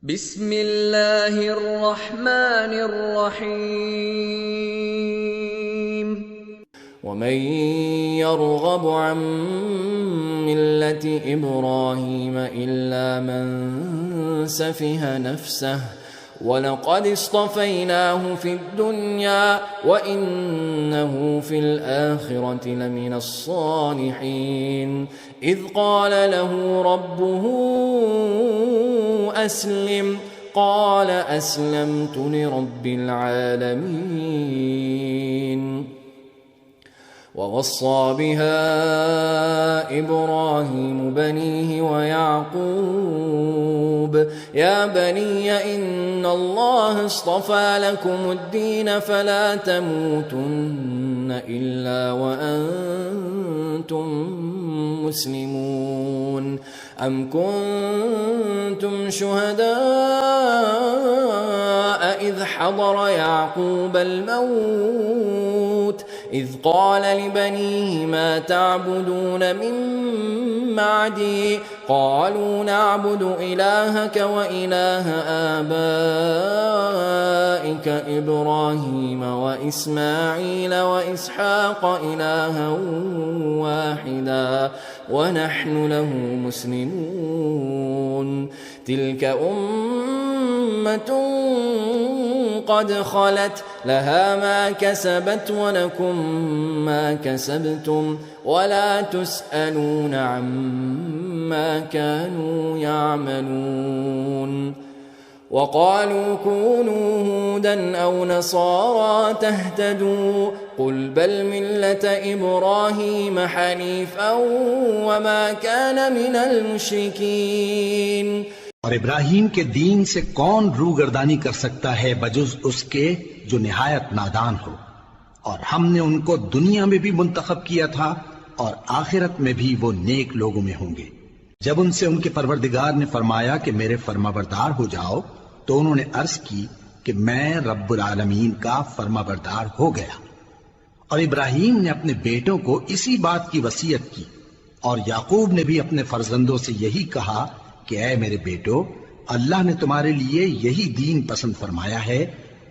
بسم الله الرحمن الرحيم. ومن يرغب عن ملة إبراهيم إلا من سفه نفسه ولقد اصطفيناه في الدنيا وإنه في الآخرة لمن الصالحين إذ قال له ربه أسلم قال أسلمت لرب العالمين ووصى بها إبراهيم بنيه ويعقوب يا بني إن الله اصطفى لكم الدين فلا تموتن إلا وأنتم مسلمون أم كنتم شهداء إذ حضر يعقوب الموت إذ قال لبنيه ما تعبدون من بعدي قالوا نعبد إلهك وإله آبائك إبراهيم وإسماعيل وإسحاق إلها واحدا ونحن له مسلمون تلك أمة قد خلت لها ما كسبت ولكم ما كسبتم ولا تسألون عما كانوا يعملون وقالوا كونوا هودا أو نصارى تهتدوا قل بل ملة إبراهيم حنيفا وما كان من المشركين और इब्राहीम के दीन से कौन रूगर्दानी कर सकता है बजुज उसके जो निहायत नादान हो। और हमने उनको दुनिया में भी मुंतखब किया था और आखिरत में भी वो नेक लोगों में होंगे। जब उनसे उनके परवरदिगार ने फरमाया कि मेरे फरमाबरदार हो जाओ तो उन्होंने अर्ज की कि मैं रब्बुल आलमीन का फरमाबरदार हो गया। और इब्राहीम ने अपने बेटों को इसी बात की वसीयत की और याकूब ने भी अपने फर्जंदों से यही कहा कि ऐ मेरे बेटो, अल्लाह ने तुम्हारे लिए यही दीन पसंद फरमाया है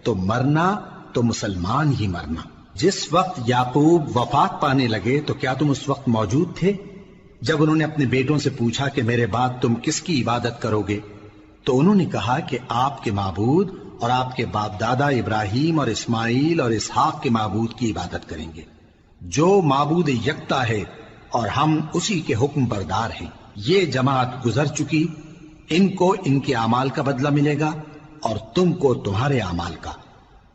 तो मरना तो मुसलमान ही मरना। जिस वक्त याकूब वफात पाने लगे तो क्या तुम उस वक्त मौजूद थे जब उन्होंने अपने बेटों से पूछा कि मेरे बाद तुम किसकी इबादत करोगे? तो उन्होंने कहा कि आपके माबूद और आपके बाप दादा इब्राहीम और इस्माइल और इसहाक के माबूद की इबादत करेंगे जो माबूद यकता है और हम उसी के हुक्म बरदार हैं। ये जमात गुजर चुकी, इनको इनके अमाल का बदला मिलेगा और तुमको तुम्हारे अमाल का,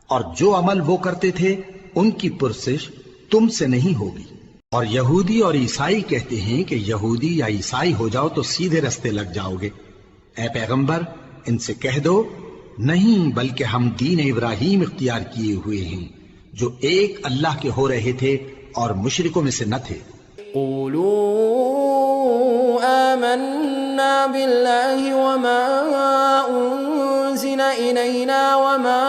और जो अमल वो करते थे उनकी पुरसिश तुमसे नहीं होगी। और यहूदी और ईसाई कहते हैं कि यहूदी या ईसाई हो जाओ तो सीधे रास्ते लग जाओगे। ऐ पैगंबर, इनसे कह दो नहीं, बल्कि हम दीन इब्राहीम इख्तियार किए हुए हैं जो एक अल्लाह के हो रहे थे और मुशरिकों में से न थे। آمنا بالله وما أنزل إلينا وما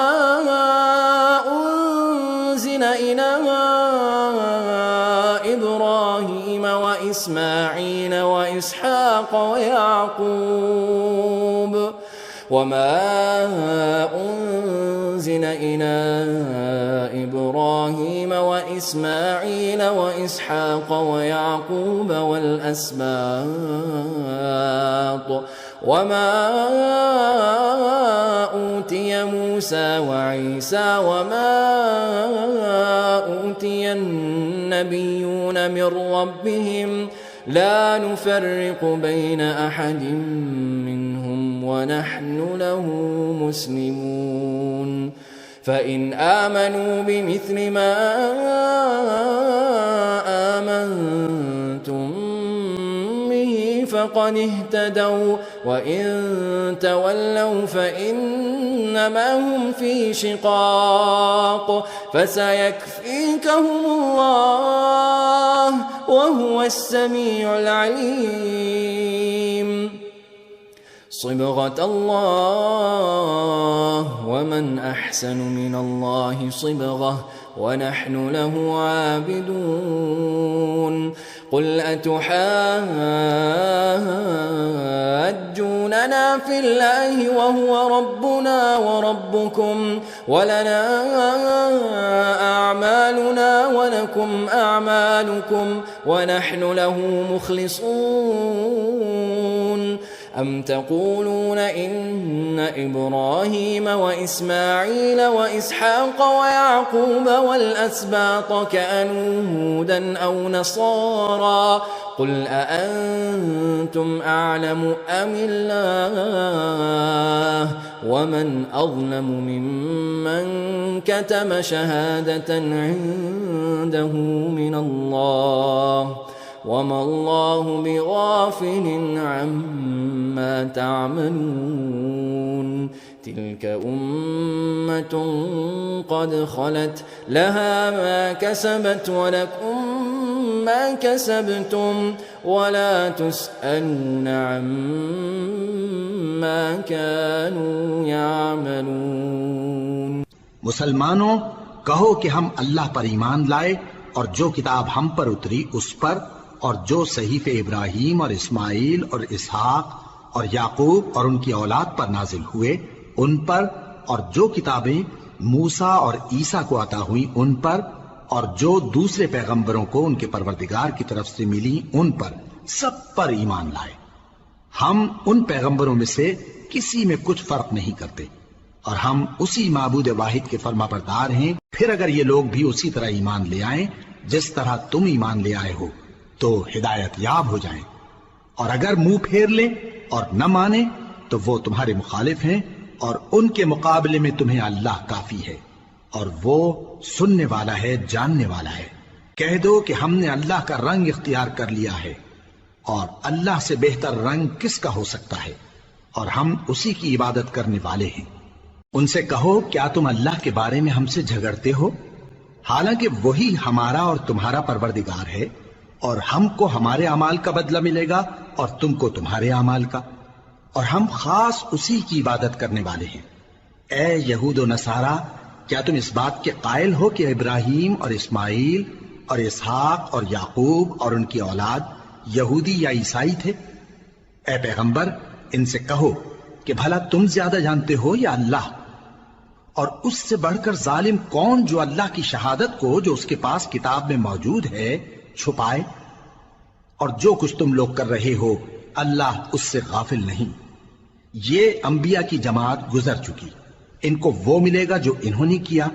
أنزل إلى إبراهيم وإسماعيل وإسحاق ويعقوب وما أنزل إلى إبراهيم وإسماعيل وإسحاق ويعقوب والأسباط وما أوتي موسى وعيسى وما أوتي النبيون من ربهم لا نفرق بين أحد منهم ونحن له مسلمون فإن آمنوا بمثل ما آمنتم به فقد اهتدوا وإن تولوا فإنما هم في شقاق فسيكفيكهم الله وهو السميع العليم صبغة الله ومن أحسن من الله صبغة ونحن له عابدون قل أتحاجوننا في الله وهو ربنا وربكم ولنا أعمالنا ولكم أعمالكم ونحن له مخلصون أم تقولون إن إبراهيم وإسماعيل وإسحاق ويعقوب والأسباط كانوا هودا أو نصارى قل أأنتم أعلم أم الله ومن أظلم ممن كتم شهادة عنده من الله وما الله بغافل عما تعملون تلك أمة قد خلت لها ما كسبت ولكم ما كسبتم ولا تسألون عما كانوا يعملون مسلمانوں کہو کہ ہم اللہ پر ایمان لائے اور جو کتاب ہم پر اتری اس پر اور جو صحیفے ابراہیم اور اسماعیل اور اسحاق اور یعقوب اور ان کی اولاد پر نازل ہوئے ان پر اور جو کتابیں موسیٰ اور عیسیٰ کو عطا ہوئیں ان پر اور جو دوسرے پیغمبروں کو ان کے پروردگار کی طرف سے ملی ان پر سب پر ایمان لائے. ہم ان پیغمبروں میں سے کسی میں کچھ فرق نہیں کرتے اور ہم اسی معبود واحد کے فرما بردار ہیں. پھر اگر یہ لوگ بھی اسی طرح ایمان لے آئیں جس طرح تم ایمان لے آئے ہو تو ہدایت یاب ہو جائیں، اور اگر منہ پھیر لیں اور نہ مانیں تو وہ تمہارے مخالف ہیں اور ان کے مقابلے میں تمہیں اللہ کافی ہے اور وہ سننے والا ہے جاننے والا ہے. کہہ دو کہ ہم نے اللہ کا رنگ اختیار کر لیا ہے اور اللہ سے بہتر رنگ کس کا ہو سکتا ہے اور ہم اسی کی عبادت کرنے والے ہیں. ان سے کہو کیا تم اللہ کے بارے میں ہم سے جھگڑتے ہو حالانکہ وہی ہمارا اور تمہارا پروردگار ہے اور ہم کو ہمارے اعمال کا بدلہ ملے گا اور تم کو تمہارے اعمال کا اور ہم خاص اسی کی عبادت کرنے والے ہیں. اے یہود و نصارا کیا تم اس بات کے قائل ہو کہ ابراہیم اور اسماعیل اور اسحاق اور یعقوب اور ان کی اولاد یہودی یا عیسائی تھے؟ اے پیغمبر ان سے کہو کہ بھلا تم زیادہ جانتے ہو یا اللہ؟ اور اس سے بڑھ کر ظالم کون جو اللہ کی شہادت کو جو اس کے پاس کتاب میں موجود ہے چھپائے؟ اور جو کچھ تم لوگ کر رہے ہو اللہ اس سے غافل نہیں. یہ انبیاء کی جماعت گزر چکی، ان کو وہ ملے گا جو انہوں نے کیا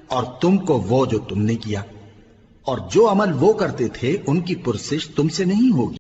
اور تم کو وہ جو تم نے کیا، اور جو عمل وہ کرتے تھے ان کی پرسش تم سے نہیں ہوگی.